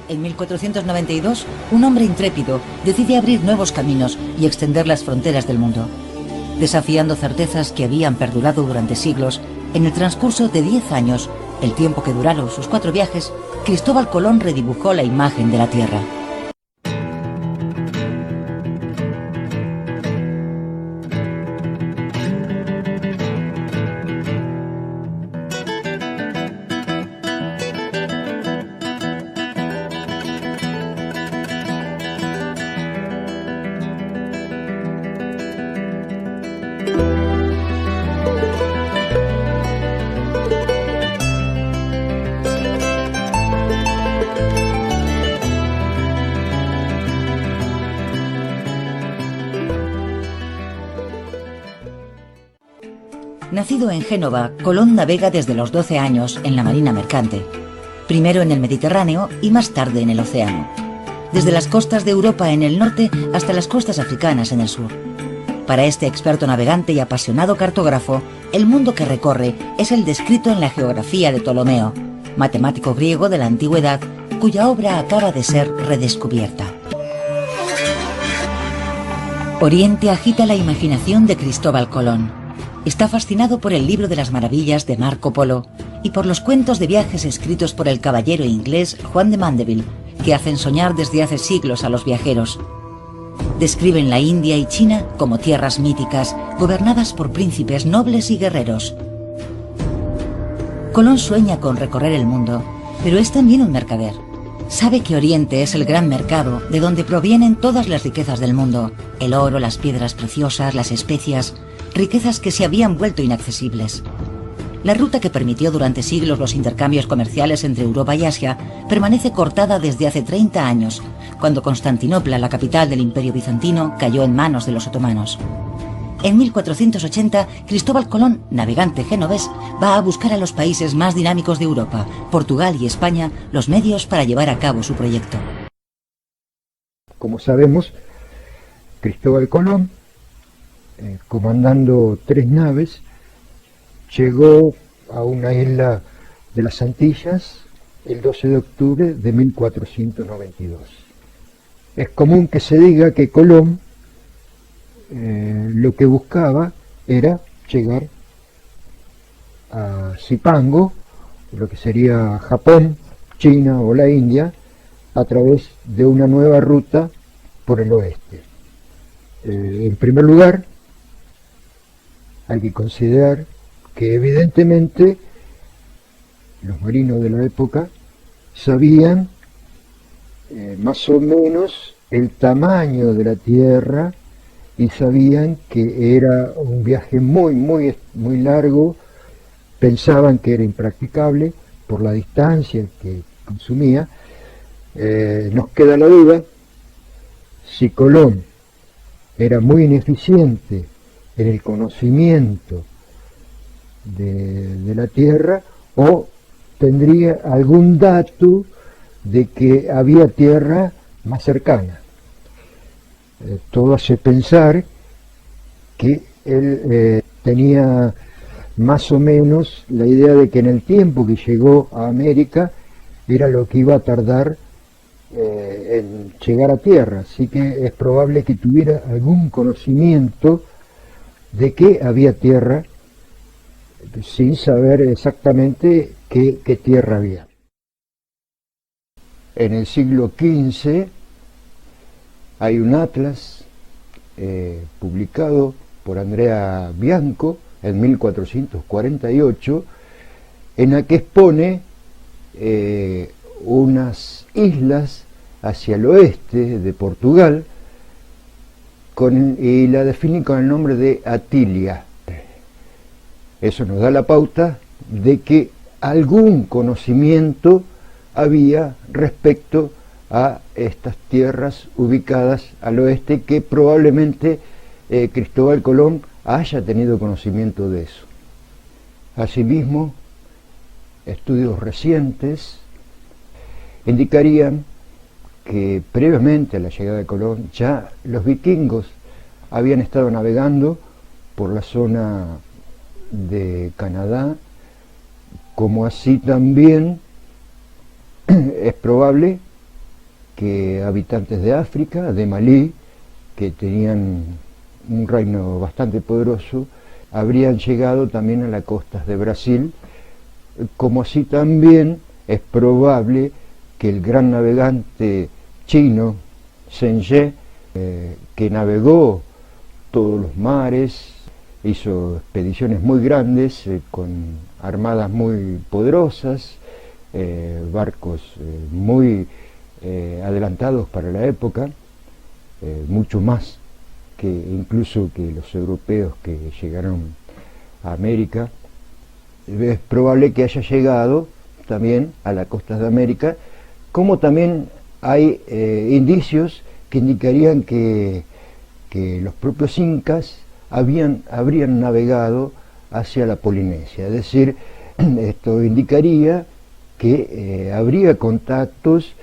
En 1492, un hombre intrépido decide abrir nuevos caminos y extender las fronteras del mundo. Desafiando certezas que habían perdurado durante siglos, en el transcurso de 10 años, el tiempo que duraron sus 4 viajes, Cristóbal Colón redibujó la imagen de la Tierra. Nacido en Génova, Colón navega desde los 12 años en la marina mercante, primero en el Mediterráneo y más tarde en el océano, desde las costas de Europa en el norte hasta las costas africanas en el sur. Para este experto navegante y apasionado cartógrafo, el mundo que recorre es el descrito en la geografía de Ptolomeo, matemático griego de la antigüedad, cuya obra acaba de ser redescubierta. Oriente agita la imaginación de Cristóbal Colón. Está fascinado por el libro de las maravillas de Marco Polo y por los cuentos de viajes escritos por el caballero inglés Juan de Mandeville, que hacen soñar desde hace siglos a los viajeros. Describen la India y China como tierras míticas, gobernadas por príncipes nobles y guerreros. Colón sueña con recorrer el mundo, pero es también un mercader. Sabe que Oriente es el gran mercado de donde provienen todas las riquezas del mundo: el oro, las piedras preciosas, las especias, riquezas que se habían vuelto inaccesibles. La ruta que permitió durante siglos los intercambios comerciales entre Europa y Asia permanece cortada desde hace 30 años, cuando Constantinopla, la capital del Imperio Bizantino, cayó en manos de los otomanos. En 1480, Cristóbal Colón, navegante genovés, va a buscar a los países más dinámicos de Europa, Portugal y España, los medios para llevar a cabo su proyecto. Como sabemos, Cristóbal Colón, comandando 3 naves, llegó a una isla de las Antillas el 12 de octubre de 1492. Es común que se diga que Colón lo que buscaba era llegar a Cipango, lo que sería Japón, China o la India, a través de una nueva ruta por el oeste. En primer lugar, hay que considerar que evidentemente los marinos de la época sabían más o menos el tamaño de la Tierra y sabían que era un viaje muy largo. Pensaban que era impracticable por la distancia que consumía. Nos queda la duda si Colón era muy ineficiente en el conocimiento de la Tierra, o tendría algún dato de que había tierra más cercana. Todo hace pensar que él tenía más o menos la idea de que en el tiempo que llegó a América era lo que iba a tardar en llegar a tierra, así que es probable que tuviera algún conocimiento de que había tierra, sin saber exactamente qué tierra había. En el siglo XV hay un atlas publicado por Andrea Bianco en 1448, en la que expone unas islas hacia el oeste de Portugal, y la define con el nombre de Atilia. Eso nos da la pauta de que algún conocimiento había respecto a estas tierras ubicadas al oeste, que probablemente Cristóbal Colón haya tenido conocimiento de eso. Asimismo, estudios recientes indicarían que previamente a la llegada de Colón ya los vikingos habían estado navegando por la zona de Canadá, como así también es probable que habitantes de África, de Malí, que tenían un reino bastante poderoso, habrían llegado también a las costas de Brasil, como así también es probable que el gran navegante chino Zheng He, que navegó todos los mares, hizo expediciones muy grandes con armadas muy poderosas, barcos muy adelantados para la época, mucho más que incluso que los europeos que llegaron a América. Es probable que haya llegado también a las costas de América, como también hay indicios que indicarían que los propios incas habrían navegado hacia la Polinesia. Es decir, esto indicaría que habría contactos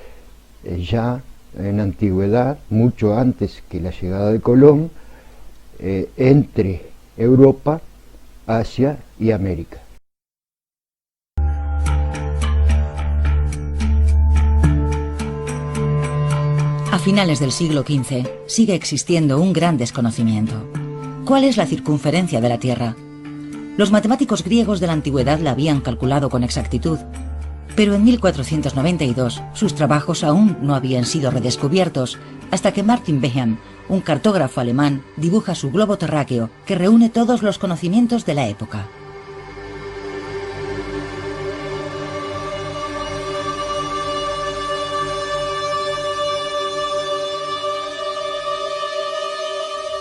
ya en la antigüedad, mucho antes que la llegada de Colón, entre Europa, Asia y América. A finales del siglo XV sigue existiendo un gran desconocimiento. ¿Cuál es la circunferencia de la Tierra? Los matemáticos griegos de la antigüedad la habían calculado con exactitud, pero en 1492 sus trabajos aún no habían sido redescubiertos hasta que Martin Behem, un cartógrafo alemán, dibuja su globo terráqueo que reúne todos los conocimientos de la época.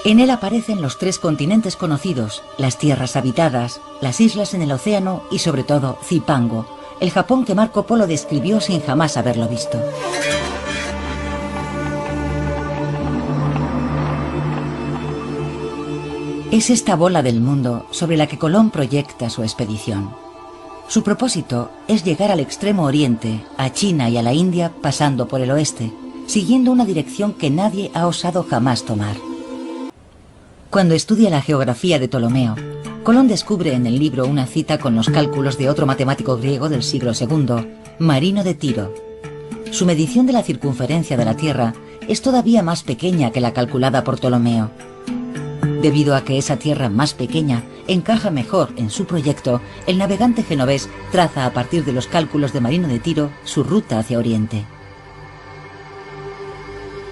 En él aparecen los 3 continentes conocidos, las tierras habitadas, las islas en el océano y sobre todo Zipango, el Japón que Marco Polo describió sin jamás haberlo visto. Es esta bola del mundo sobre la que Colón proyecta su expedición. Su propósito es llegar al extremo oriente, a China y a la India pasando por el oeste, siguiendo una dirección que nadie ha osado jamás tomar. Cuando estudia la geografía de Ptolomeo, Colón descubre en el libro una cita con los cálculos de otro matemático griego del siglo II, Marino de Tiro. Su medición de la circunferencia de la Tierra es todavía más pequeña que la calculada por Ptolomeo. Debido a que esa tierra más pequeña encaja mejor en su proyecto, el navegante genovés traza a partir de los cálculos de Marino de Tiro su ruta hacia Oriente.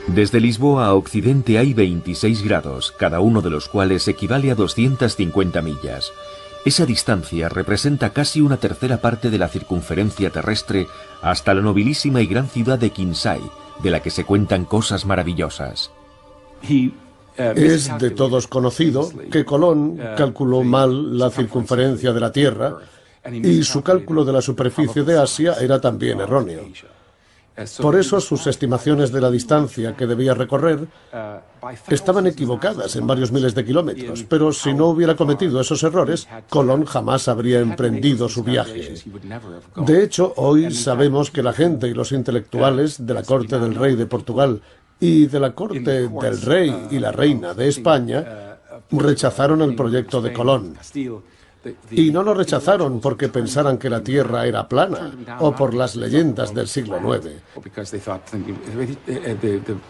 Desde Lisboa a Occidente hay 26 grados, cada uno de los cuales equivale a 250 millas. Esa distancia representa casi una tercera parte de la circunferencia terrestre hasta la nobilísima y gran ciudad de Kinsay, de la que se cuentan cosas maravillosas. Es de todos conocido que Colón calculó mal la circunferencia de la Tierra y su cálculo de la superficie de Asia era también erróneo. Por eso sus estimaciones de la distancia que debía recorrer estaban equivocadas en varios miles de kilómetros, pero si no hubiera cometido esos errores, Colón jamás habría emprendido su viaje. De hecho, hoy sabemos que la gente y los intelectuales de la corte del rey de Portugal y de la corte del rey y la reina de España rechazaron el proyecto de Colón. Y no lo rechazaron porque pensaran que la Tierra era plana o por las leyendas del siglo IX.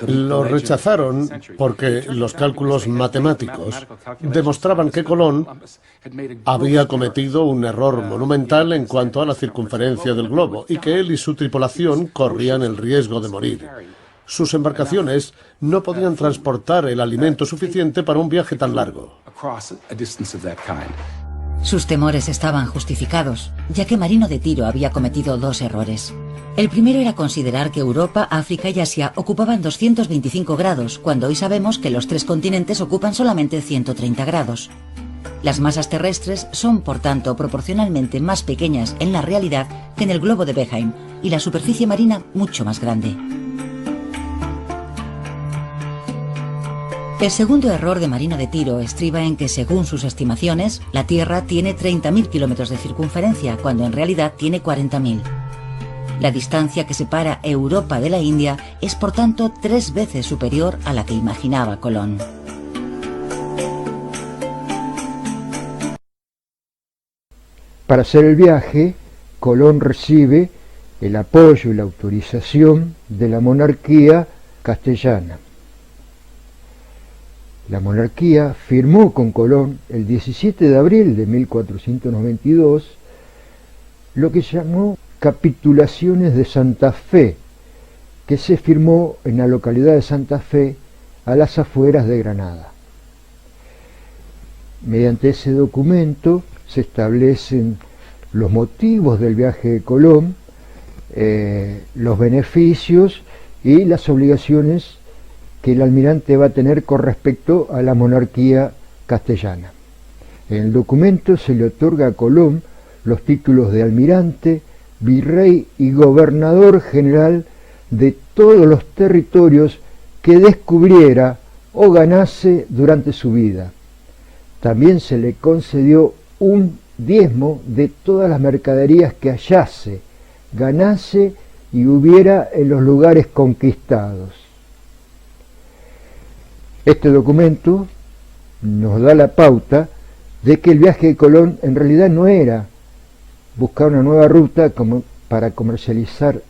Lo rechazaron porque los cálculos matemáticos demostraban que Colón había cometido un error monumental en cuanto a la circunferencia del globo y que él y su tripulación corrían el riesgo de morir. Sus embarcaciones no podían transportar el alimento suficiente para un viaje tan largo. Sus temores estaban justificados, ya que Marino de Tiro había cometido 2 errores. El primero era considerar que Europa, África y Asia ocupaban 225 grados, cuando hoy sabemos que los 3 continentes ocupan solamente 130 grados. Las masas terrestres son, por tanto, proporcionalmente más pequeñas en la realidad que en el globo de Behem, y la superficie marina mucho más grande. El segundo error de Marino de Tiro estriba en que, según sus estimaciones, la Tierra tiene 30.000 kilómetros de circunferencia, cuando en realidad tiene 40.000. La distancia que separa Europa de la India es, por tanto, 3 veces superior a la que imaginaba Colón. Para hacer el viaje, Colón recibe el apoyo y la autorización de la monarquía castellana. La monarquía firmó con Colón el 17 de abril de 1492 lo que llamó Capitulaciones de Santa Fe, que se firmó en la localidad de Santa Fe, a las afueras de Granada. Mediante ese documento se establecen los motivos del viaje de Colón, los beneficios y las obligaciones que el almirante va a tener con respecto a la monarquía castellana. En el documento se le otorga a Colón los títulos de almirante, virrey y gobernador general de todos los territorios que descubriera o ganase durante su vida. También se le concedió un diezmo de todas las mercaderías que hallase, ganase y hubiera en los lugares conquistados. Este documento nos da la pauta de que el viaje de Colón en realidad no era buscar una nueva ruta para comercializar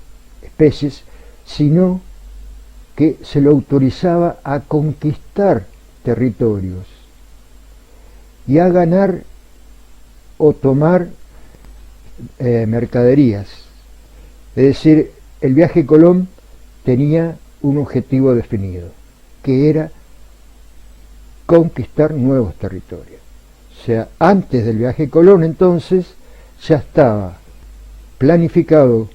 especies, sino que se lo autorizaba a conquistar territorios y a ganar o tomar mercaderías. Es decir, el viaje de Colón tenía un objetivo definido, que era conquistar nuevos territorios. O sea, antes del viaje de Colón, entonces, ya estaba planificado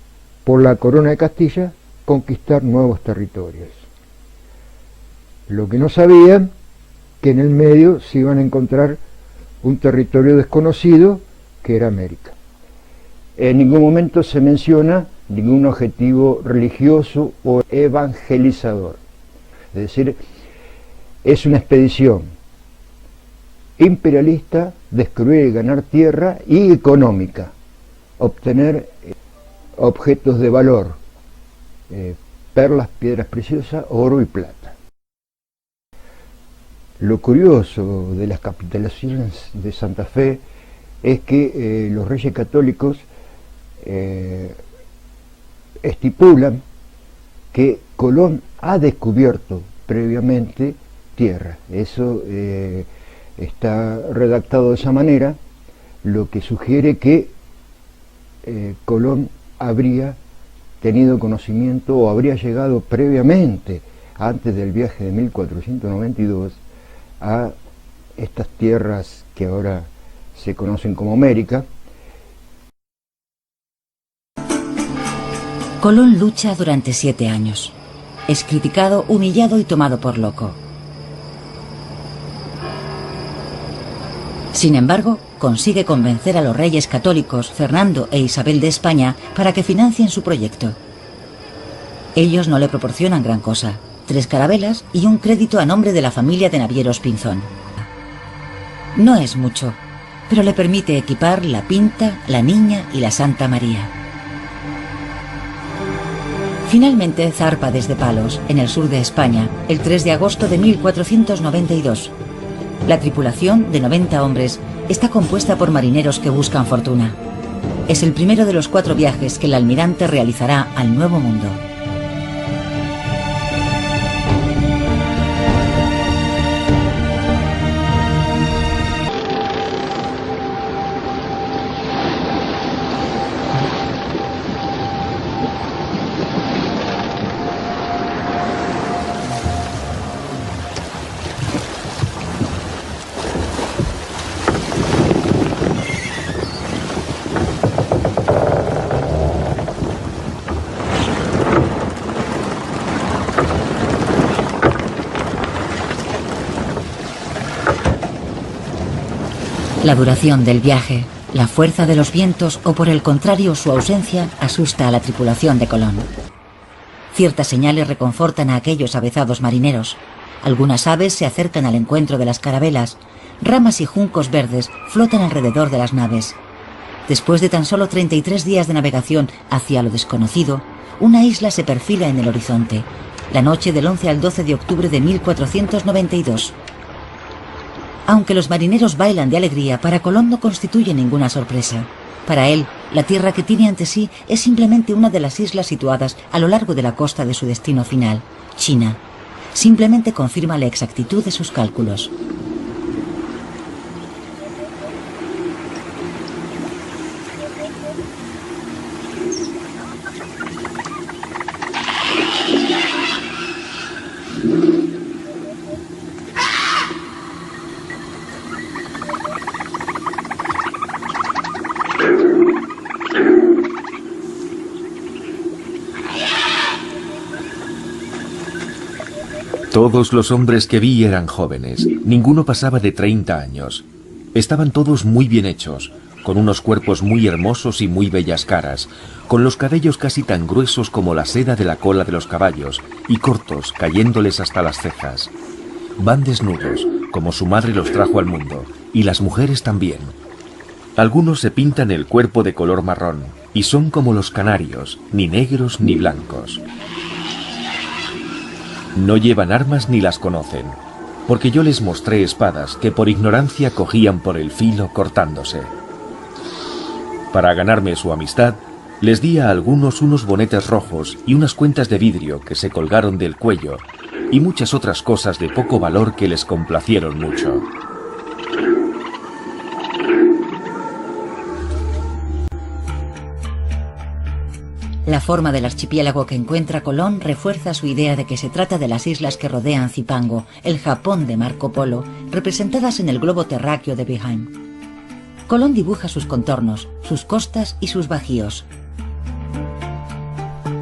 por la Corona de Castilla conquistar nuevos territorios. Lo que no sabían, que en el medio se iban a encontrar un territorio desconocido, que era América. En ningún momento se menciona ningún objetivo religioso o evangelizador. Es decir, es una expedición imperialista, descubrir y ganar tierra, y económica, obtener objetos de valor, perlas, piedras preciosas, oro y plata. Lo curioso de las capitulaciones de Santa Fe es que los reyes católicos estipulan que Colón ha descubierto previamente tierra. Eso está redactado de esa manera, lo que sugiere que Colón habría tenido conocimiento o habría llegado previamente, antes del viaje de 1492, a estas tierras que ahora se conocen como América. Colón lucha durante 7 años. Es criticado, humillado y tomado por loco. Sin embargo, consigue convencer a los reyes católicos Fernando e Isabel de España para que financien su proyecto. Ellos no le proporcionan gran cosa: 3 carabelas y un crédito a nombre de la familia de navieros Pinzón. No es mucho, pero le permite equipar la Pinta, la Niña y la Santa María. Finalmente zarpa desde Palos, en el sur de España, el 3 de agosto de 1492. La tripulación, de 90 hombres, está compuesta por marineros que buscan fortuna. Es el primero de los 4 viajes que el almirante realizará al Nuevo Mundo. La duración del viaje, la fuerza de los vientos o por el contrario su ausencia asusta a la tripulación de Colón. Ciertas señales reconfortan a aquellos avezados marineros. Algunas aves se acercan al encuentro de las carabelas, ramas y juncos verdes flotan alrededor de las naves. Después de tan solo 33 días de navegación hacia lo desconocido, una isla se perfila en el horizonte, la noche del 11 al 12 de octubre de 1492. Aunque los marineros bailan de alegría, para Colón no constituye ninguna sorpresa. Para él, la tierra que tiene ante sí es simplemente una de las islas situadas a lo largo de la costa de su destino final, China. Simplemente confirma la exactitud de sus cálculos. Todos los hombres que vi eran jóvenes, ninguno pasaba de 30 años. Estaban todos muy bien hechos, con unos cuerpos muy hermosos y muy bellas caras, con los cabellos casi tan gruesos como la seda de la cola de los caballos, y cortos, cayéndoles hasta las cejas. Van desnudos, como su madre los trajo al mundo, y las mujeres también. Algunos se pintan el cuerpo de color marrón, y son como los canarios, ni negros ni blancos. No llevan armas ni las conocen, porque yo les mostré espadas que por ignorancia cogían por el filo cortándose. Para ganarme su amistad, les di a algunos unos bonetes rojos y unas cuentas de vidrio que se colgaron del cuello, y muchas otras cosas de poco valor que les complacieron mucho. La forma del archipiélago que encuentra Colón refuerza su idea de que se trata de las islas que rodean Zipango, el Japón de Marco Polo, representadas en el globo terráqueo de Behaim. Colón dibuja sus contornos, sus costas y sus bajíos.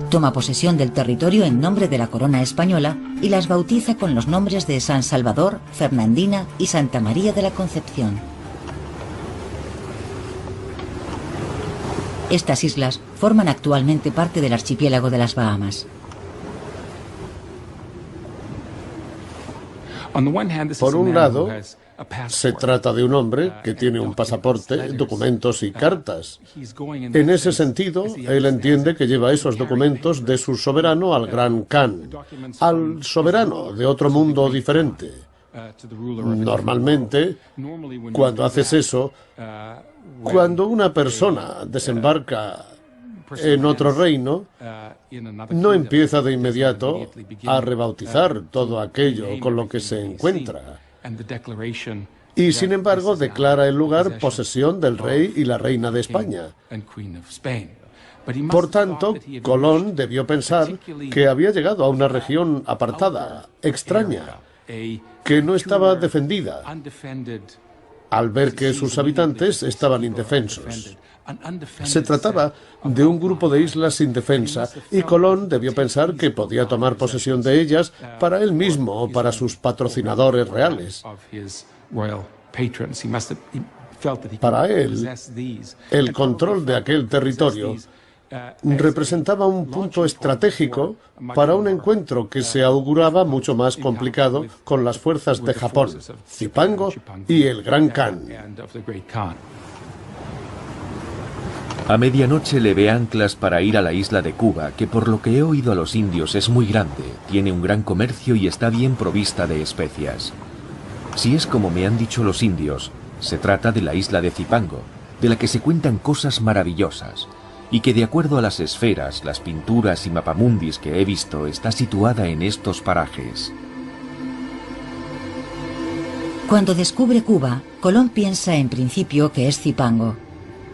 Toma posesión del territorio en nombre de la corona española y las bautiza con los nombres de San Salvador, Fernandina y Santa María de la Concepción. Estas islas forman actualmente parte del archipiélago de las Bahamas. Por un lado, se trata de un hombre que tiene un pasaporte, documentos y cartas. En ese sentido, él entiende que lleva esos documentos de su soberano al Gran Khan, al soberano de otro mundo diferente. Normalmente, cuando haces eso, cuando una persona desembarca en otro reino, no empieza de inmediato a rebautizar todo aquello con lo que se encuentra. Y sin embargo declara el lugar posesión del rey y la reina de España. Por tanto, Colón debió pensar que había llegado a una región apartada, extraña, que no estaba defendida, al ver que sus habitantes estaban indefensos. Se trataba de un grupo de islas sin defensa y Colón debió pensar que podía tomar posesión de ellas para él mismo o para sus patrocinadores reales. Para él, el control de aquel territorio representaba un punto estratégico para un encuentro que se auguraba mucho más complicado con las fuerzas de Japón, Zipango y el Gran Khan. A medianoche levé anclas para ir a la isla de Cuba, que por lo que he oído a los indios es muy grande, tiene un gran comercio y está bien provista de especias. Si es como me han dicho los indios, se trata de la isla de Zipango, de la que se cuentan cosas maravillosas, y que de acuerdo a las esferas, las pinturas y mapamundis que he visto, está situada en estos parajes. Cuando descubre Cuba, Colón piensa en principio que es Zipango.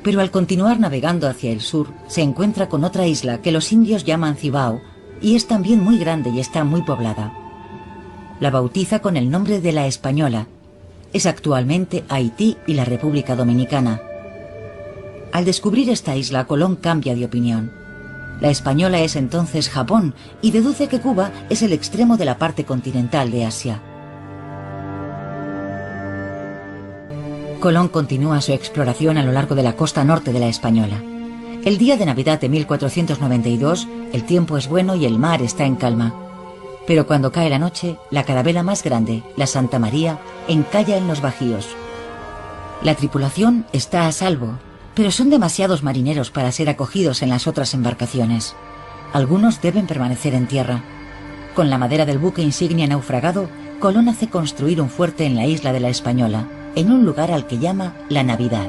Pero al continuar navegando hacia el sur, se encuentra con otra isla que los indios llaman Cibao, y es también muy grande y está muy poblada. La bautiza con el nombre de la Española. Es actualmente Haití y la República Dominicana. Al descubrir esta isla, Colón cambia de opinión. La Española es entonces Japón y deduce que Cuba es el extremo de la parte continental de Asia. Colón continúa su exploración a lo largo de la costa norte de la Española. El día de Navidad de 1492, el tiempo es bueno y el mar está en calma. Pero cuando cae la noche, la carabela más grande, la Santa María, encalla en los bajíos. La tripulación está a salvo, pero son demasiados marineros para ser acogidos en las otras embarcaciones. Algunos deben permanecer en tierra. Con la madera del buque insignia naufragado, Colón hace construir un fuerte en la isla de la Española, en un lugar al que llama La Navidad.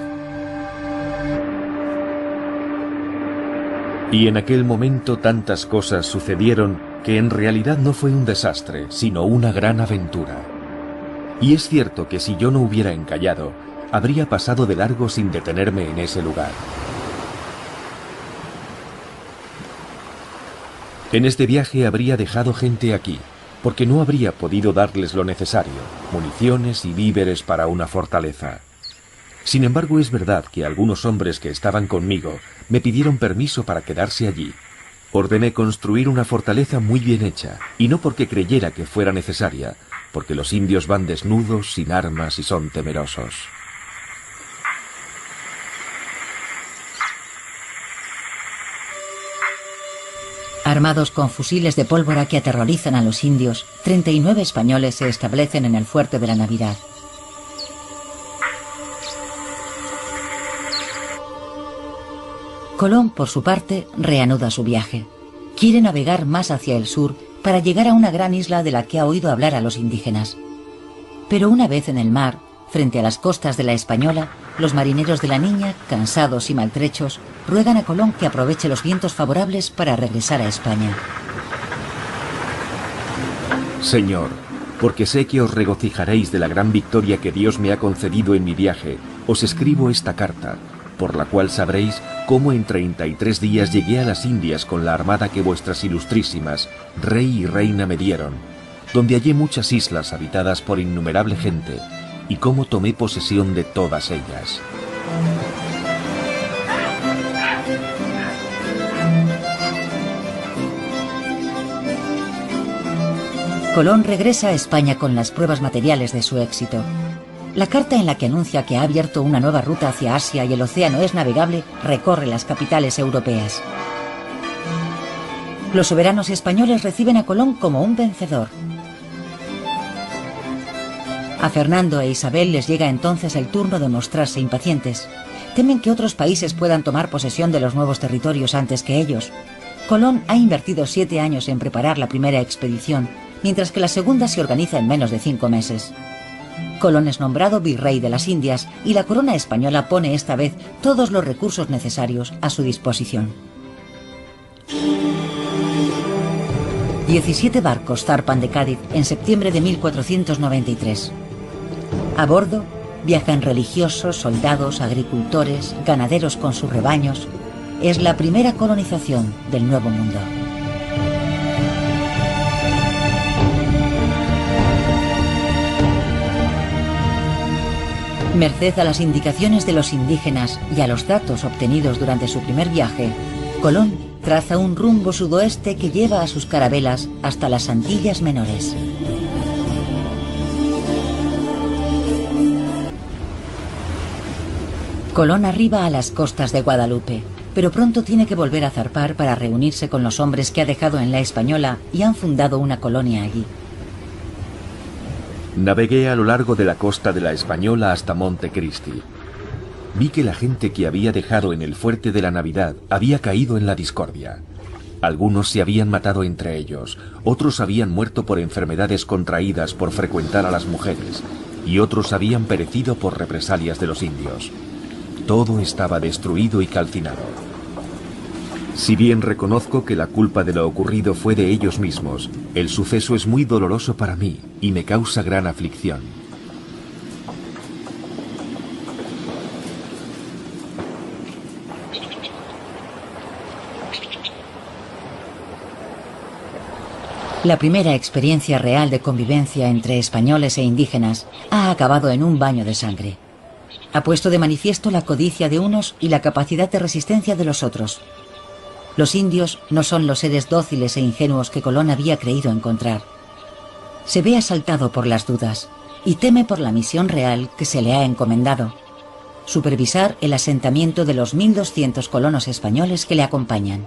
Y en aquel momento tantas cosas sucedieron que en realidad no fue un desastre, sino una gran aventura. Y es cierto que si yo no hubiera encallado, habría pasado de largo sin detenerme en ese lugar. En este viaje habría dejado gente aquí, porque no habría podido darles lo necesario, municiones y víveres para una fortaleza. Sin embargo, es verdad que algunos hombres que estaban conmigo me pidieron permiso para quedarse allí. Ordené construir una fortaleza muy bien hecha, y no porque creyera que fuera necesaria, porque los indios van desnudos, sin armas y son temerosos. Armados con fusiles de pólvora que aterrorizan a los indios, 39 españoles se establecen en el Fuerte de la Navidad. Colón, por su parte, reanuda su viaje. Quiere navegar más hacia el sur para llegar a una gran isla de la que ha oído hablar a los indígenas. Pero una vez en el mar, frente a las costas de la Española, los marineros de la Niña, cansados y maltrechos, ruegan a Colón que aproveche los vientos favorables para regresar a España. Señor, porque sé que os regocijaréis de la gran victoria que Dios me ha concedido en mi viaje, os escribo esta carta, por la cual sabréis cómo en 33 días llegué a las Indias con la armada que vuestras ilustrísimas, rey y reina, me dieron, donde hallé muchas islas habitadas por innumerable gente, y cómo tomé posesión de todas ellas. Colón regresa a España con las pruebas materiales de su éxito. La carta en la que anuncia que ha abierto una nueva ruta hacia Asia y el océano es navegable recorre las capitales europeas. Los soberanos españoles reciben a Colón como un vencedor. A Fernando e Isabel les llega entonces el turno de mostrarse impacientes. Temen que otros países puedan tomar posesión de los nuevos territorios antes que ellos. Colón ha invertido 7 años en preparar la primera expedición, mientras que la segunda se organiza en menos de 5 meses. Colón es nombrado virrey de las Indias y la corona española pone esta vez todos los recursos necesarios a su disposición. 17 barcos zarpan de Cádiz en septiembre de 1493. A bordo viajan religiosos, soldados, agricultores, ganaderos con sus rebaños. Es la primera colonización del Nuevo Mundo. Merced a las indicaciones de los indígenas y a los datos obtenidos durante su primer viaje, Colón traza un rumbo sudoeste que lleva a sus carabelas hasta las Antillas Menores. Colón arriba a las costas de Guadalupe, pero pronto tiene que volver a zarpar para reunirse con los hombres que ha dejado en la Española y han fundado una colonia allí. Navegué a lo largo de la costa de la Española hasta Montecristi. Vi que la gente que había dejado en el Fuerte de la Navidad había caído en la discordia. Algunos se habían matado entre ellos, otros habían muerto por enfermedades contraídas por frecuentar a las mujeres, y otros habían perecido por represalias de los indios. Todo estaba destruido y calcinado. Si bien reconozco que la culpa de lo ocurrido fue de ellos mismos, el suceso es muy doloroso para mí y me causa gran aflicción. La primera experiencia real de convivencia entre españoles e indígenas ha acabado en un baño de sangre. Ha puesto de manifiesto la codicia de unos y la capacidad de resistencia de los otros. Los indios no son los seres dóciles e ingenuos que Colón había creído encontrar. Se ve asaltado por las dudas y teme por la misión real que se le ha encomendado: supervisar el asentamiento de los 1.200 colonos españoles que le acompañan.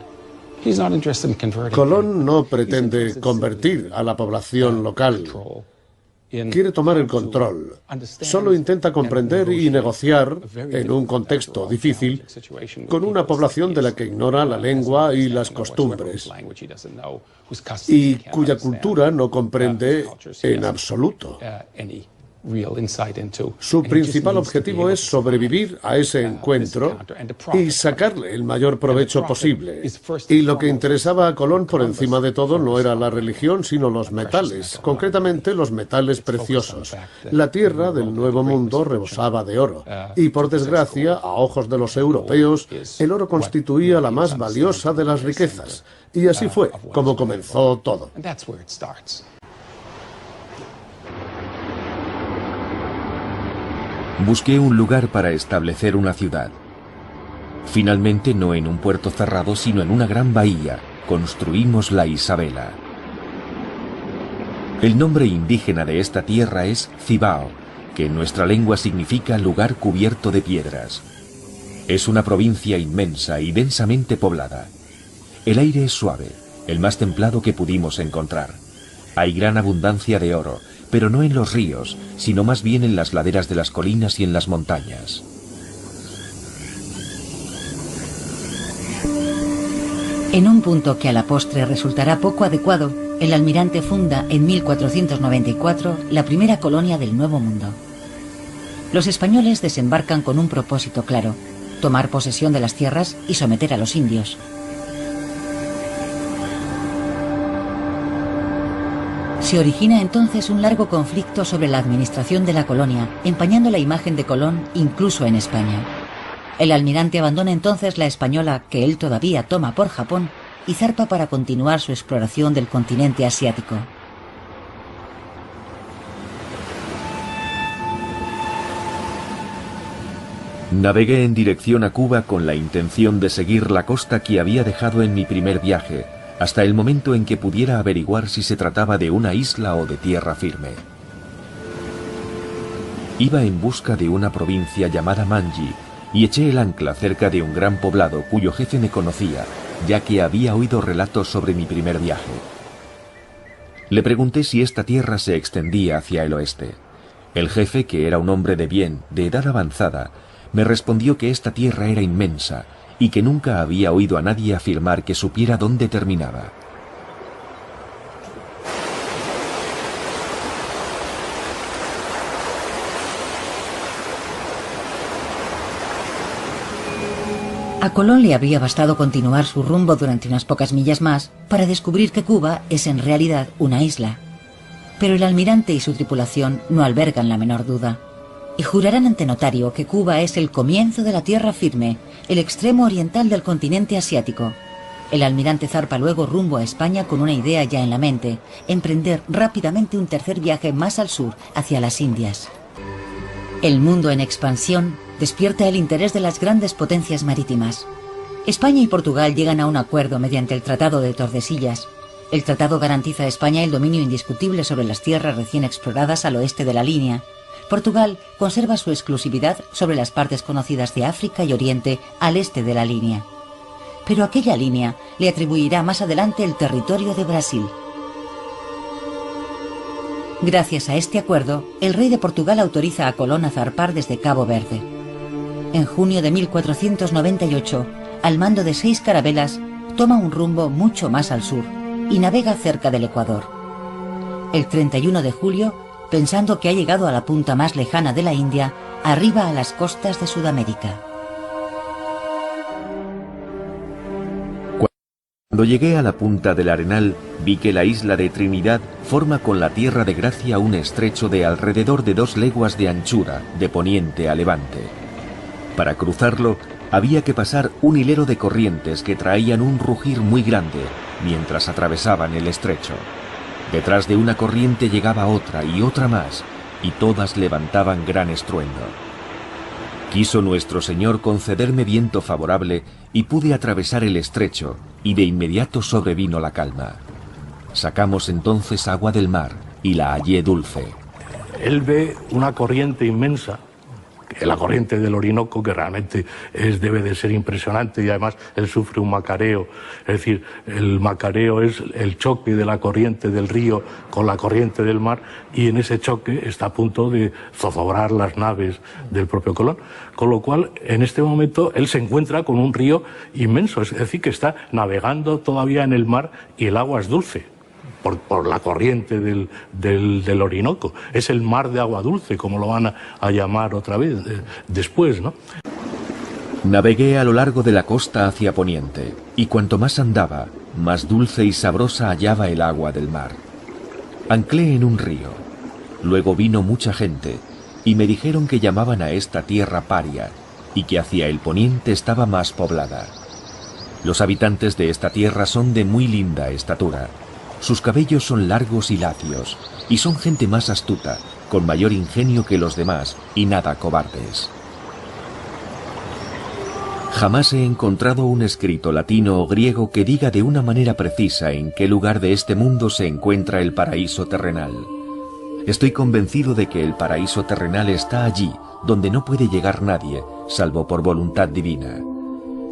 Colón no pretende convertir a la población local. Quiere tomar el control. Solo intenta comprender y negociar, en un contexto difícil, con una población de la que ignora la lengua y las costumbres, y cuya cultura no comprende en absoluto. Su principal objetivo es sobrevivir a ese encuentro y sacarle el mayor provecho posible. Y lo que interesaba a Colón por encima de todo no era la religión, sino los metales, concretamente los metales preciosos. La tierra del Nuevo Mundo rebosaba de oro. Y por desgracia, a ojos de los europeos, el oro constituía la más valiosa de las riquezas. Y así fue como comenzó todo. Busqué un lugar para establecer una ciudad. Finalmente, no en un puerto cerrado, sino en una gran bahía, construimos la Isabela. El nombre indígena de esta tierra es Cibao, que en nuestra lengua significa lugar cubierto de piedras. Es una provincia inmensa y densamente poblada. El aire es suave, el más templado que pudimos encontrar. Hay gran abundancia de oro, pero no en los ríos, sino más bien en las laderas de las colinas y en las montañas. En un punto que a la postre resultará poco adecuado, el almirante funda en 1494 la primera colonia del Nuevo Mundo. Los españoles desembarcan con un propósito claro: tomar posesión de las tierras y someter a los indios. Se origina entonces un largo conflicto sobre la administración de la colonia, empañando la imagen de Colón incluso en España. El almirante abandona entonces la española, que él todavía toma por Japón, y zarpa para continuar su exploración del continente asiático. Navegué en dirección a Cuba con la intención de seguir la costa que había dejado en mi primer viaje, hasta el momento en que pudiera averiguar si se trataba de una isla o de tierra firme. Iba en busca de una provincia llamada Manji y eché el ancla cerca de un gran poblado cuyo jefe me conocía, ya que había oído relatos sobre mi primer viaje. Le pregunté si esta tierra se extendía hacia el oeste. El jefe, que era un hombre de bien, de edad avanzada, me respondió que esta tierra era inmensa y que nunca había oído a nadie afirmar que supiera dónde terminaba. A Colón le habría bastado continuar su rumbo durante unas pocas millas más para descubrir que Cuba es en realidad una isla. Pero el almirante y su tripulación no albergan la menor duda, y jurarán ante notario que Cuba es el comienzo de la tierra firme, el extremo oriental del continente asiático. El almirante zarpa luego rumbo a España con una idea ya en la mente: emprender rápidamente un tercer viaje más al sur, hacia las Indias. El mundo en expansión despierta el interés de las grandes potencias marítimas. España y Portugal llegan a un acuerdo mediante el Tratado de Tordesillas. El tratado garantiza a España el dominio indiscutible sobre las tierras recién exploradas al oeste de la línea. Portugal conserva su exclusividad sobre las partes conocidas de África y Oriente al este de la línea. Pero aquella línea le atribuirá más adelante el territorio de Brasil. Gracias a este acuerdo, el rey de Portugal autoriza a Colón a zarpar desde Cabo Verde. En junio de 1498, al mando de 6 carabelas, toma un rumbo mucho más al sur y navega cerca del Ecuador. El 31 de julio, pensando que ha llegado a la punta más lejana de la India, arriba a las costas de Sudamérica. Cuando llegué a la punta del Arenal, vi que la isla de Trinidad forma con la Tierra de Gracia un estrecho de alrededor de 2 leguas de anchura, de poniente a levante. Para cruzarlo, había que pasar un hilero de corrientes que traían un rugir muy grande mientras atravesaban el estrecho. Detrás de una corriente llegaba otra y otra más, y todas levantaban gran estruendo. Quiso nuestro Señor concederme viento favorable y pude atravesar el estrecho, y de inmediato sobrevino la calma. Sacamos entonces agua del mar y la hallé dulce. Él ve una corriente inmensa, la corriente del Orinoco, que realmente debe de ser impresionante, y además él sufre un macareo. Es decir, el macareo es el choque de la corriente del río con la corriente del mar, y en ese choque está a punto de zozobrar las naves del propio Colón. Con lo cual, en este momento, él se encuentra con un río inmenso, es decir, que está navegando todavía en el mar y el agua es dulce. por la corriente del Orinoco. Es el mar de agua dulce, como lo van a llamar otra vez después, ¿no? Navegué a lo largo de la costa hacia poniente, y cuanto más andaba, más dulce y sabrosa hallaba el agua del mar. Anclé en un río. Luego vino mucha gente, y me dijeron que llamaban a esta tierra Paria, y que hacia el poniente estaba más poblada. Los habitantes de esta tierra son de muy linda estatura. Sus cabellos son largos y lacios, y son gente más astuta, con mayor ingenio que los demás, y nada cobardes. Jamás he encontrado un escrito latino o griego que diga de una manera precisa en qué lugar de este mundo se encuentra el paraíso terrenal. Estoy convencido de que el paraíso terrenal está allí, donde no puede llegar nadie, salvo por voluntad divina.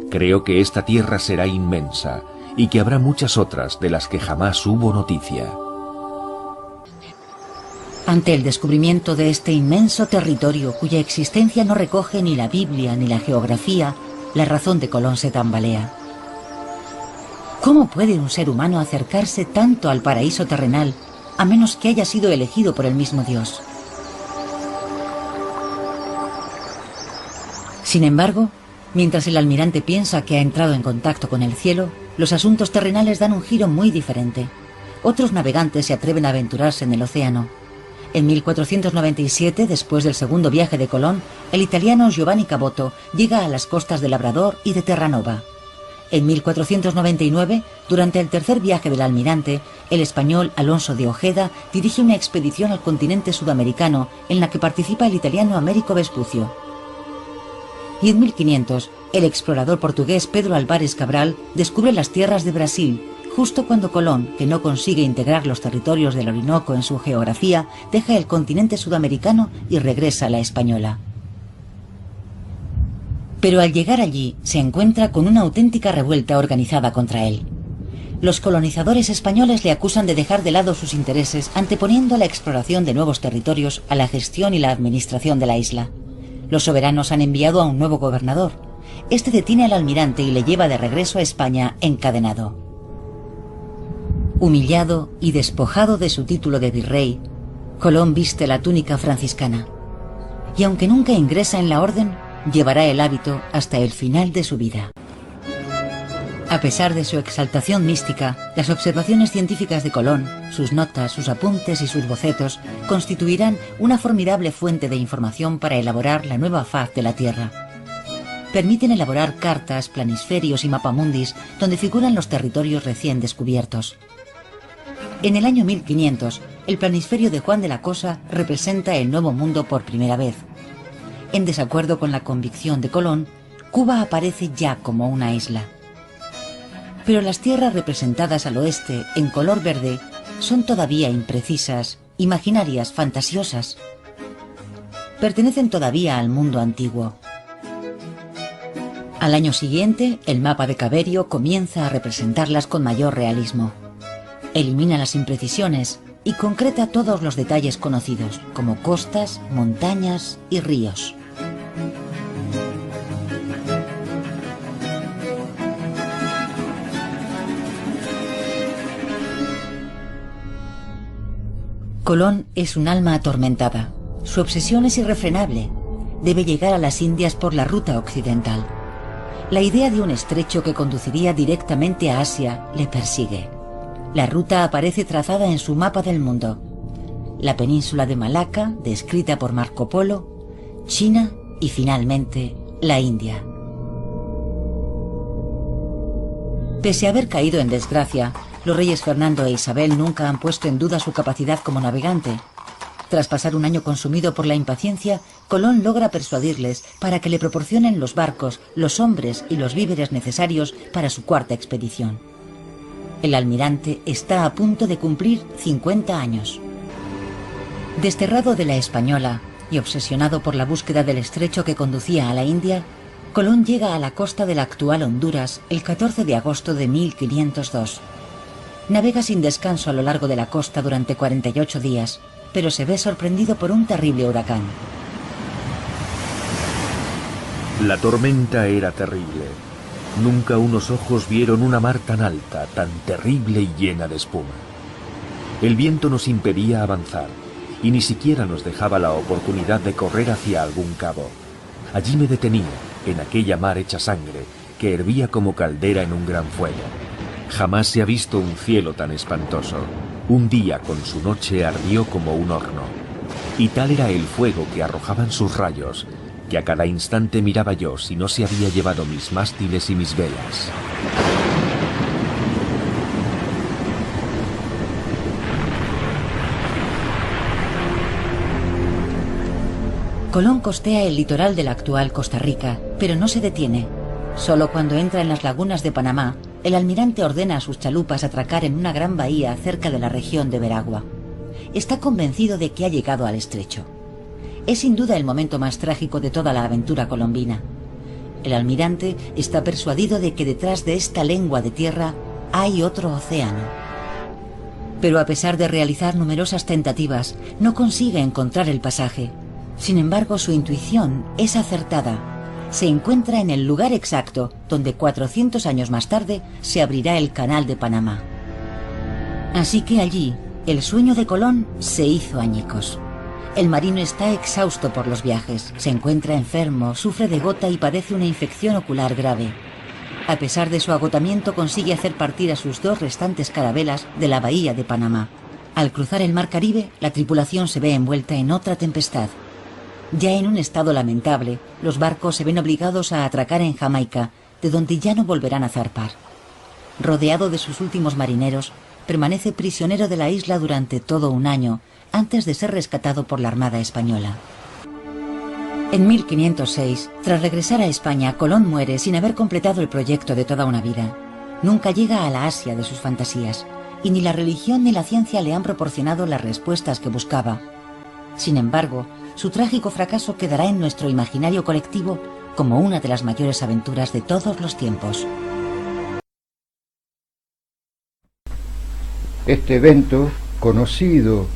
Creo que esta tierra será inmensa, y que habrá muchas otras de las que jamás hubo noticia. Ante el descubrimiento de este inmenso territorio cuya existencia no recoge ni la Biblia ni la geografía, la razón de Colón se tambalea. ¿Cómo puede un ser humano acercarse tanto al paraíso terrenal a menos que haya sido elegido por el mismo Dios? Sin embargo, mientras el almirante piensa que ha entrado en contacto con el cielo, los asuntos terrenales dan un giro muy diferente. Otros navegantes se atreven a aventurarse en el océano. En 1497, después del segundo viaje de Colón, el italiano Giovanni Caboto llega a las costas de Labrador y de Terranova. En 1499, durante el tercer viaje del almirante, el español Alonso de Ojeda dirige una expedición al continente sudamericano en la que participa el italiano Américo Vespucio. Y en 1500, el explorador portugués Pedro Álvares Cabral descubre las tierras de Brasil, justo cuando Colón, que no consigue integrar los territorios del Orinoco en su geografía, deja el continente sudamericano y regresa a la Española. Pero al llegar allí se encuentra con una auténtica revuelta organizada contra él. Los colonizadores españoles le acusan de dejar de lado sus intereses, anteponiendo la exploración de nuevos territorios a la gestión y la administración de la isla. Los soberanos han enviado a un nuevo gobernador. Este detiene al almirante y le lleva de regreso a España encadenado. Humillado y despojado de su título de virrey, Colón viste la túnica franciscana. Y aunque nunca ingresa en la orden, llevará el hábito hasta el final de su vida. A pesar de su exaltación mística, las observaciones científicas de Colón, sus notas, sus apuntes y sus bocetos constituirán una formidable fuente de información para elaborar la nueva faz de la Tierra. Permiten elaborar cartas, planisferios y mapamundis donde figuran los territorios recién descubiertos. En el año 1500, el planisferio de Juan de la Cosa representa el Nuevo Mundo por primera vez. En desacuerdo con la convicción de Colón, Cuba aparece ya como una isla. Pero las tierras representadas al oeste, en color verde, son todavía imprecisas, imaginarias, fantasiosas. Pertenecen todavía al mundo antiguo. Al año siguiente, el mapa de Caberio comienza a representarlas con mayor realismo. Elimina las imprecisiones y concreta todos los detalles conocidos, como costas, montañas y ríos. Colón es un alma atormentada. Su obsesión es irrefrenable. Debe llegar a las Indias por la ruta occidental. La idea de un estrecho que conduciría directamente a Asia le persigue. La ruta aparece trazada en su mapa del mundo. La península de Malaca, descrita por Marco Polo, China y finalmente la India. Pese a haber caído en desgracia, los reyes Fernando e Isabel nunca han puesto en duda su capacidad como navegante. Tras pasar un año consumido por la impaciencia, Colón logra persuadirles para que le proporcionen los barcos, los hombres y los víveres necesarios para su cuarta expedición. El almirante está a punto de cumplir 50 años. Desterrado de la Española y obsesionado por la búsqueda del estrecho que conducía a la India, Colón llega a la costa de la actual Honduras el 14 de agosto de 1502. Navega sin descanso a lo largo de la costa durante 48 días, pero se ve sorprendido por un terrible huracán. La tormenta era terrible. Nunca unos ojos vieron una mar tan alta, tan terrible y llena de espuma. El viento nos impedía avanzar y ni siquiera nos dejaba la oportunidad de correr hacia algún cabo. Allí me detenía, en aquella mar hecha sangre, que hervía como caldera en un gran fuego. Jamás se ha visto un cielo tan espantoso. Un día con su noche ardió como un horno. Y tal era el fuego que arrojaban sus rayos, que a cada instante miraba yo si no se había llevado mis mástiles y mis velas. Colón costea el litoral de la actual Costa Rica, pero no se detiene. Solo cuando entra en las lagunas de Panamá, el almirante ordena a sus chalupas atracar en una gran bahía cerca de la región de Veragua. Está convencido de que ha llegado al estrecho. Es sin duda el momento más trágico de toda la aventura colombina. El almirante está persuadido de que detrás de esta lengua de tierra hay otro océano. Pero a pesar de realizar numerosas tentativas, no consigue encontrar el pasaje. Sin embargo, su intuición es acertada. Se encuentra en el lugar exacto donde 400 años más tarde se abrirá el Canal de Panamá. Así que allí, el sueño de Colón se hizo añicos. El marino está exhausto por los viajes, se encuentra enfermo, sufre de gota y padece una infección ocular grave. A pesar de su agotamiento, consigue hacer partir a sus 2 restantes carabelas de la bahía de Panamá. Al cruzar el mar Caribe, la tripulación se ve envuelta en otra tempestad. Ya en un estado lamentable, los barcos se ven obligados a atracar en Jamaica, de donde ya no volverán a zarpar. Rodeado de sus últimos marineros, permanece prisionero de la isla durante todo un año, antes de ser rescatado por la Armada Española. En 1506, tras regresar a España, Colón muere sin haber completado el proyecto de toda una vida. Nunca llega a la Asia de sus fantasías, y ni la religión ni la ciencia le han proporcionado las respuestas que buscaba. Sin embargo, su trágico fracaso quedará en nuestro imaginario colectivo como una de las mayores aventuras de todos los tiempos. Este evento, conocido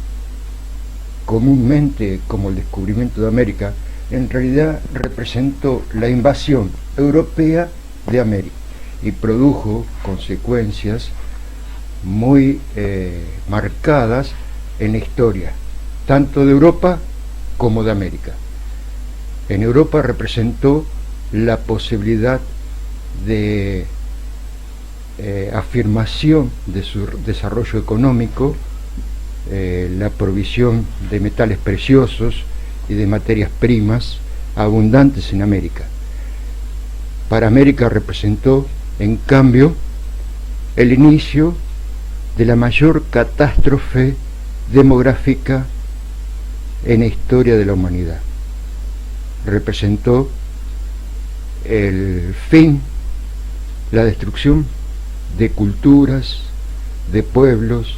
comúnmente como el descubrimiento de América, en realidad representó la invasión europea de América y produjo consecuencias muy marcadas en la historia, tanto de Europa como de América. En Europa representó la posibilidad de afirmación de su desarrollo económico, la provisión de metales preciosos y de materias primas abundantes en América. Para América representó, en cambio, el inicio de la mayor catástrofe demográfica en la historia de la humanidad. Representó el fin, la destrucción de culturas, de pueblos,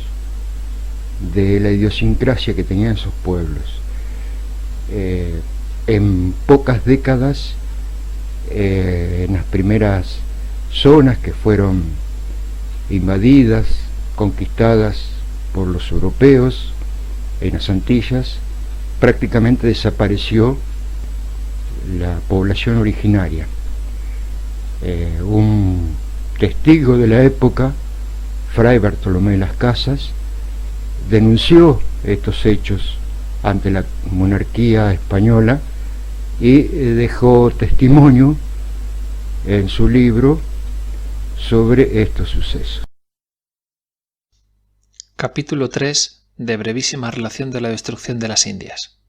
de la idiosincrasia que tenían esos pueblos. En pocas décadas, en las primeras zonas que fueron invadidas, conquistadas por los europeos, en las Antillas, prácticamente desapareció la población originaria. Un testigo de la época, Fray Bartolomé de las Casas, denunció estos hechos ante la monarquía española y dejó testimonio en su libro sobre estos sucesos. Capítulo 3 de brevísima relación de la destrucción de las Indias.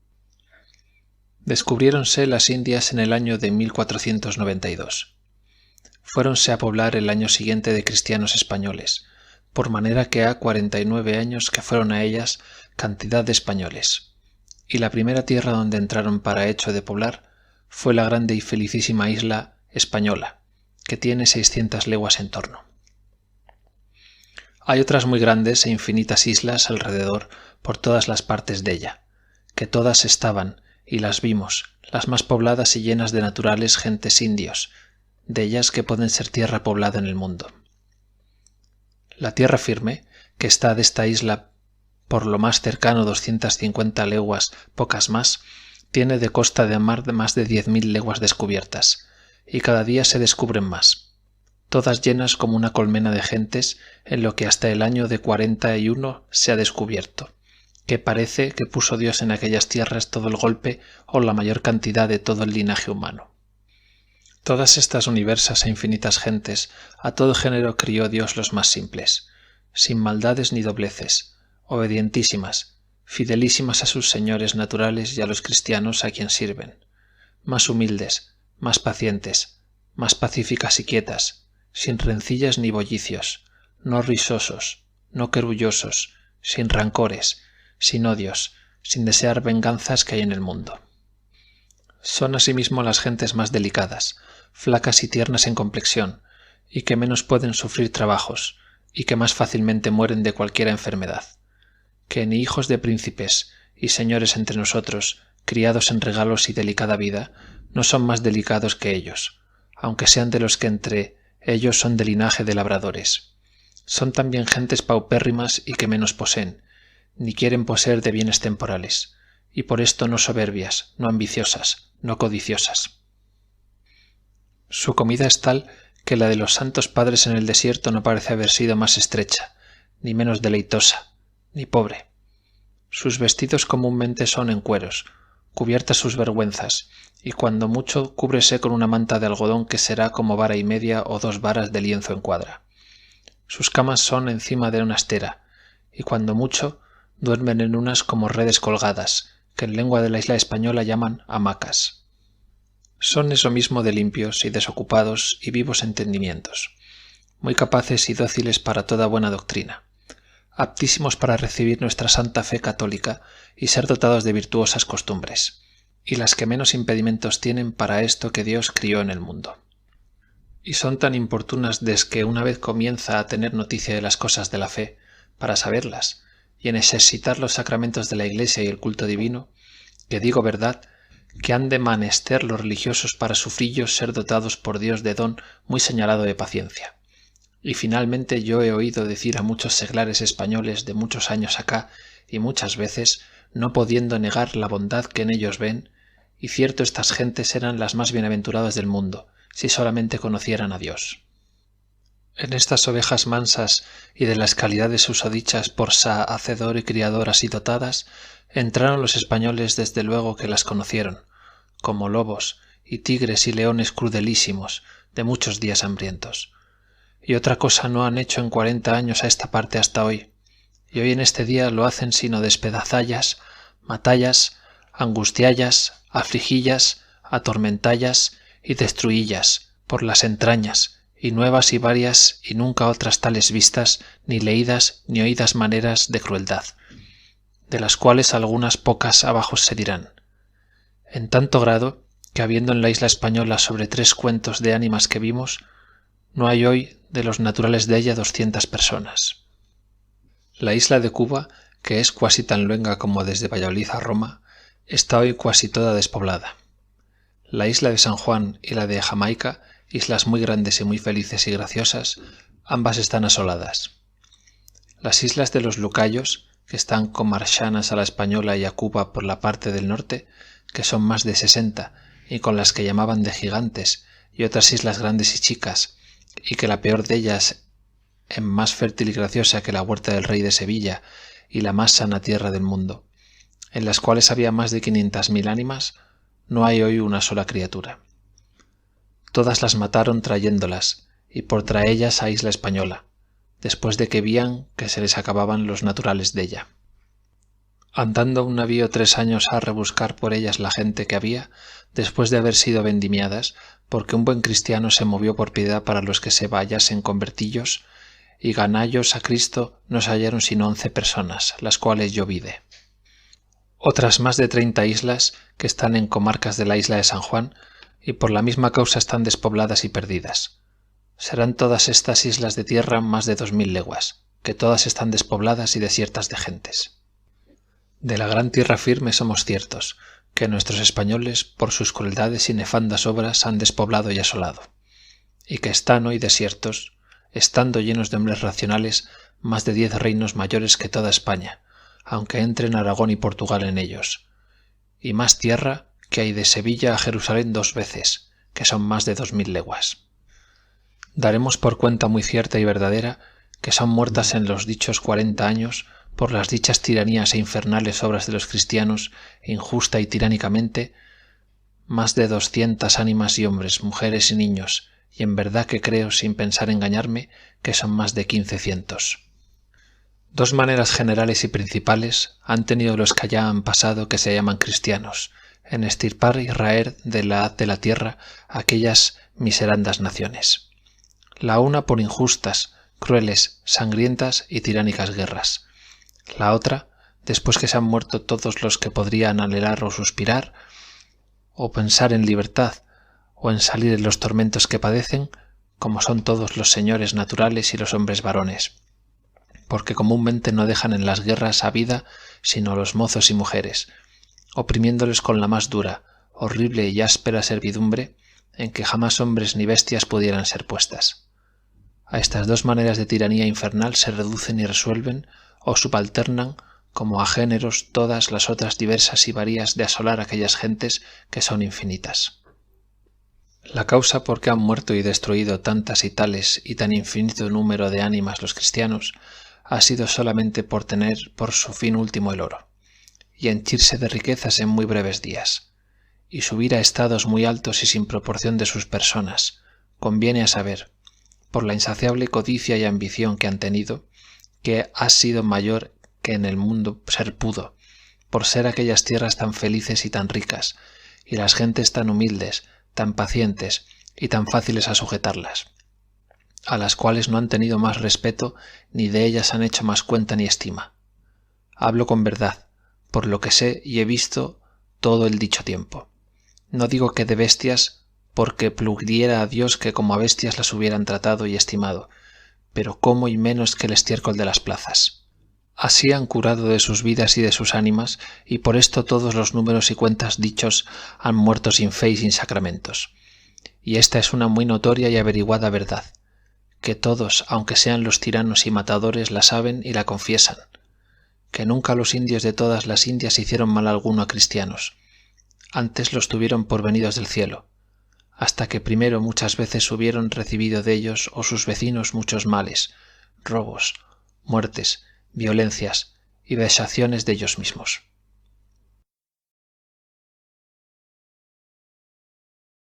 Descubriéronse las Indias en el año de 1492. Fuéronse a poblar el año siguiente de cristianos españoles, por manera que ha 49 años que fueron a ellas cantidad de españoles. Y la primera tierra donde entraron para hecho de poblar fue la grande y felicísima isla Española, que tiene 600 leguas en torno. Hay otras muy grandes e infinitas islas alrededor por todas las partes de ella, que todas estaban, y las vimos, las más pobladas y llenas de naturales gentes indios, de ellas que pueden ser tierra poblada en el mundo. La tierra firme, que está de esta isla por lo más cercano 250 leguas, pocas más, tiene de costa de mar de más de 10.000 leguas descubiertas, y cada día se descubren más. todas llenas como una colmena de gentes en lo que hasta el año de 41 se ha descubierto, que parece que puso Dios en aquellas tierras todo el golpe o la mayor cantidad de todo el linaje humano. Todas estas universas e infinitas gentes, a todo género crió Dios los más simples, sin maldades ni dobleces, obedientísimas, fidelísimas a sus señores naturales y a los cristianos a quien sirven, más humildes, más pacientes, más pacíficas y quietas, sin rencillas ni bollicios, no risosos, no querullosos, sin rancores, sin odios, sin desear venganzas que hay en el mundo. Son asimismo las gentes más delicadas, flacas y tiernas en complexión, y que menos pueden sufrir trabajos, y que más fácilmente mueren de cualquiera enfermedad, que ni hijos de príncipes y señores entre nosotros, criados en regalos y delicada vida, no son más delicados que ellos, aunque sean de los que entre ellos son de linaje de labradores. Son también gentes paupérrimas y que menos poseen, ni quieren poseer de bienes temporales, y por esto no soberbias, no ambiciosas, no codiciosas. Su comida es tal que la de los santos padres en el desierto no parece haber sido más estrecha, ni menos deleitosa, ni pobre. Sus vestidos comúnmente son en cueros, cubiertas sus vergüenzas, y cuando mucho cúbrese con una manta de algodón que será como vara y media o 2 varas de lienzo en cuadra. Sus camas son encima de una estera, y cuando mucho duermen en unas como redes colgadas, que en lengua de la isla española llaman hamacas. Son eso mismo de limpios y desocupados y vivos entendimientos, muy capaces y dóciles para toda buena doctrina, aptísimos para recibir nuestra santa fe católica y ser dotados de virtuosas costumbres, y las que menos impedimentos tienen para esto que Dios crió en el mundo. Y son tan importunas desde que una vez comienza a tener noticia de las cosas de la fe, para saberlas, y en necesitar los sacramentos de la Iglesia y el culto divino, que digo verdad, que han de manester los religiosos para sufrillos ser dotados por Dios de don muy señalado de paciencia. Y finalmente yo he oído decir a muchos seglares españoles de muchos años acá, y muchas veces, no pudiendo negar la bondad que en ellos ven, y cierto estas gentes eran las más bienaventuradas del mundo, si solamente conocieran a Dios. En estas ovejas mansas y de las calidades susodichas por sa hacedor y criador así dotadas, entraron los españoles desde luego que las conocieron, como lobos y tigres y leones crudelísimos, de muchos días hambrientos. Y otra cosa no han hecho en 40 años a esta parte hasta hoy, y hoy en este día lo hacen sino despedazallas, matallas, angustiallas, afligillas, atormentallas y destruillas por las entrañas, y nuevas y varias y nunca otras tales vistas, ni leídas ni oídas maneras de crueldad, de las cuales algunas pocas abajo se dirán, en tanto grado que habiendo en la isla española sobre 3 cuentos de ánimas que vimos, no hay hoy de los naturales de ella 200 personas. La isla de Cuba, que es cuasi tan luenga como desde Valladolid a Roma, está hoy cuasi toda despoblada. La isla de San Juan y la de Jamaica, islas muy grandes y muy felices y graciosas, ambas están asoladas. Las islas de los Lucayos, que están comarchanas a la española y a Cuba por la parte del norte, que son más de 60 y con las que llamaban de gigantes, y otras islas grandes y chicas, y que la peor de ellas en más fértil y graciosa que la huerta del rey de Sevilla y la más sana tierra del mundo, en las cuales había más de 500.000 ánimas, no hay hoy una sola criatura. Todas las mataron trayéndolas, y por traellas a isla española, después de que vían que se les acababan los naturales de ella. Andando un navío 3 años a rebuscar por ellas la gente que había, después de haber sido vendimiadas, porque un buen cristiano se movió por piedad para los que se vayasen convertillos, y ganallos a Cristo no se hallaron sino 11 personas, las cuales yo vide. Otras más de 30 islas que están en comarcas de la isla de San Juan, y por la misma causa están despobladas y perdidas. Serán todas estas islas de tierra más de 2000 leguas, que todas están despobladas y desiertas de gentes. De la gran tierra firme somos ciertos, que nuestros españoles, por sus crueldades y nefandas obras, han despoblado y asolado, y que están hoy desiertos, estando llenos de hombres racionales, más de 10 reinos mayores que toda España, aunque entren Aragón y Portugal en ellos, y más tierra que hay de Sevilla a Jerusalén 2 veces, que son más de 2000 leguas. Daremos por cuenta muy cierta y verdadera que son muertas en los dichos 40 años por las dichas tiranías e infernales obras de los cristianos, injusta y tiránicamente, más de 200 ánimas y hombres, mujeres y niños, y en verdad que creo, sin pensar engañarme, que son más de 1500. Dos maneras generales y principales han tenido los que allá han pasado que se llaman cristianos, en extirpar y raer de la haz de la tierra aquellas miserandas naciones. La una por injustas, crueles, sangrientas y tiránicas guerras. La otra, después que se han muerto todos los que podrían anhelar o suspirar, o pensar en libertad, o en salir de los tormentos que padecen, como son todos los señores naturales y los hombres varones, porque comúnmente no dejan en las guerras a vida sino los mozos y mujeres, oprimiéndoles con la más dura, horrible y áspera servidumbre en que jamás hombres ni bestias pudieran ser puestas. A estas dos maneras de tiranía infernal se reducen y resuelven o subalternan como a géneros todas las otras diversas y varias de asolar aquellas gentes que son infinitas. La causa por que han muerto y destruido tantas y tales y tan infinito número de ánimas los cristianos ha sido solamente por tener por su fin último el oro, y henchirse de riquezas en muy breves días, y subir a estados muy altos y sin proporción de sus personas, conviene a saber, por la insaciable codicia y ambición que han tenido, que ha sido mayor que en el mundo ser pudo, por ser aquellas tierras tan felices y tan ricas, y las gentes tan humildes, tan pacientes y tan fáciles a sujetarlas, a las cuales no han tenido más respeto ni de ellas han hecho más cuenta ni estima. Hablo con verdad, por lo que sé y he visto todo el dicho tiempo. No digo que de bestias, porque pluguiera a Dios que como a bestias las hubieran tratado y estimado, pero cómo y menos que el estiércol de las plazas. Así han curado de sus vidas y de sus ánimas, y por esto todos los números y cuentas dichos han muerto sin fe y sin sacramentos. Y esta es una muy notoria y averiguada verdad, que todos, aunque sean los tiranos y matadores, la saben y la confiesan, que nunca los indios de todas las Indias hicieron mal alguno a cristianos, antes los tuvieron por venidos del cielo, hasta que primero muchas veces hubieron recibido de ellos o sus vecinos muchos males, robos, muertes, violencias y vexaciones de ellos mismos.